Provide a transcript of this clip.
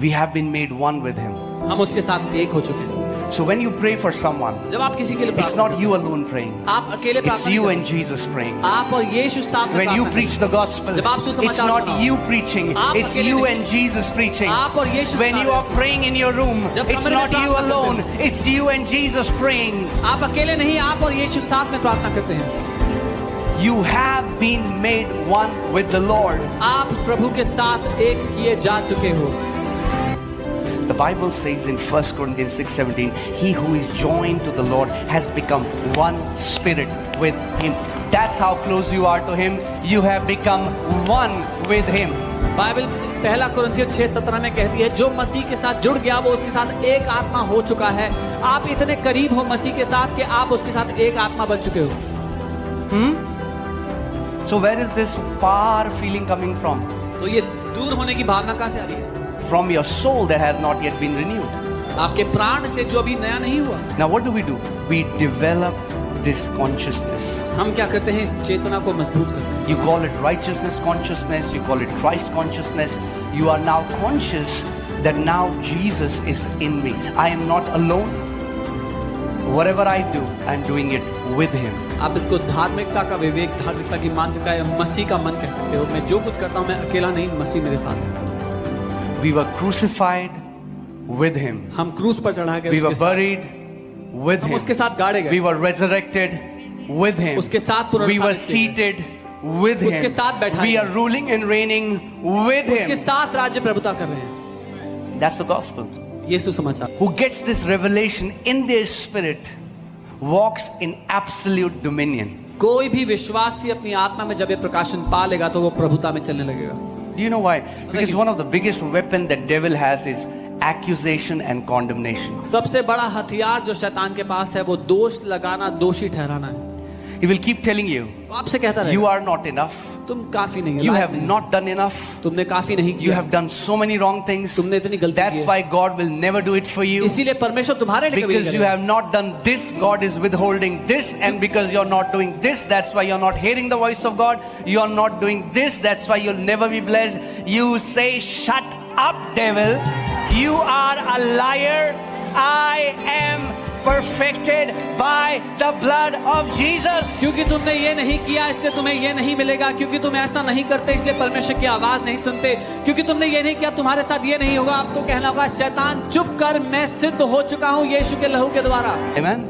We have been made one with him. हम उसके साथ एक हो चुके हैं। So when you pray for someone, जब आप किसी के लिए it's प्रार्थना not you alone praying. आप अकेले It's प्रार्थना you नहीं and Jesus praying. करते। आप और यीशु साथ में When you प्रार्थना preach करते the gospel, जब आप सुसमाचार it's not सुनाओ, you preaching, आप it's अकेले you नहीं। and Jesus preaching. आप और यीशु When सुना you रहे are हैं। praying in your room, जब it's कमरे में not you प्रार्थना alone, करते हैं। it's you and Jesus praying. आप अकेले नहीं, आप और यीशु साथ में प्रार्थना करते हैं। You have been made one with the Lord. आप प्रभु के साथ एक किए जा चुके हो। The Bible says in 1 Corinthians 6:17, he who is joined to the Lord has become one spirit with him. That's how close you are to him. You have become one with him. Bible पहला कुरिन्थियों 6:17 में कहती है, जो मसीह के साथ जुड़ गया वो उसके साथ एक आत्मा हो चुका है। आप इतने करीब हो मसीह के साथ कि आप उसके साथ एक आत्मा बन चुके हो। So where is this far feeling coming from? तो ये दूर होने की भावना कहाँ से आ रही है? From your soul that has not yet been renewed. आपके प्राण से जो अभी नया नहीं हुआ। Now what do? We develop this consciousness. हम क्या करते हैं? इस चेतना को मजबूत करते हैं। You call it righteousness consciousness, you call it Christ consciousness. You are now conscious that now Jesus is in me. I am not alone. Whatever I do, I'm doing it with him. आप इसको धार्मिकता का विवेक, धार्मिकता की मानसिकता या मसीह का मन कह सकते हो। मैं जो कुछ करता हूँ मैं अकेला नहीं, मसीह मेरे साथ है। We were crucified with him. हम क्रूस पर चढ़ा गए We were उसके साथ। buried with हम him. उसके साथ गाड़े We गए। were resurrected with him. उसके साथ We पुनरुत्थानित were किए गए। seated with him. उसके साथ बैठाए We are गए। ruling and reigning with उसके him. साथ राज्य प्रभुता कर रहे हैं। That's the gospel. ये सुसमाचार। Who gets this revelation in their spirit walks in absolute dominion. कोई भी विश्वासी अपनी आत्मा में जब ये प्रकाशन पा लेगा तो वो प्रभुता में चलने लगेगा। Do you know why? Because one of the biggest weapon that devil has is accusation and condemnation. सबसे बड़ा हथियार जो शैतान के पास है वो दोष लगाना, दोषी ठहराना है। He will keep telling you, वो आपसे कहता you रहेगा, are not enough. तुम काफी नहीं हो, You लायक have नहीं। not done enough. तुमने काफी नहीं You किया। have done so many wrong things. तुमने इतनी गलती की That's है। why God will never do it for you. इसीलिए परमेश्वर तुम्हारे लिए कभी नहीं Because you करेगा। have not done this, God is withholding this, and because you're not doing this, that's why you're not hearing the voice of God. You're not doing this, that's why you'll never be blessed. You say, shut up, devil. You are a liar. I am perfected by the blood of Jesus. क्योंकि तुमने ये नहीं किया इसलिए तुम्हें ये नहीं मिलेगा, क्योंकि तुम ऐसा नहीं करते इसलिए परमेश्वर की आवाज नहीं सुनते, क्योंकि तुमने ये नहीं किया तुम्हारे साथ ये नहीं होगा। आपको कहना होगा, शैतान चुप कर, मैं सिद्ध हो चुका हूँ यीशु के लहू के द्वारा। Amen.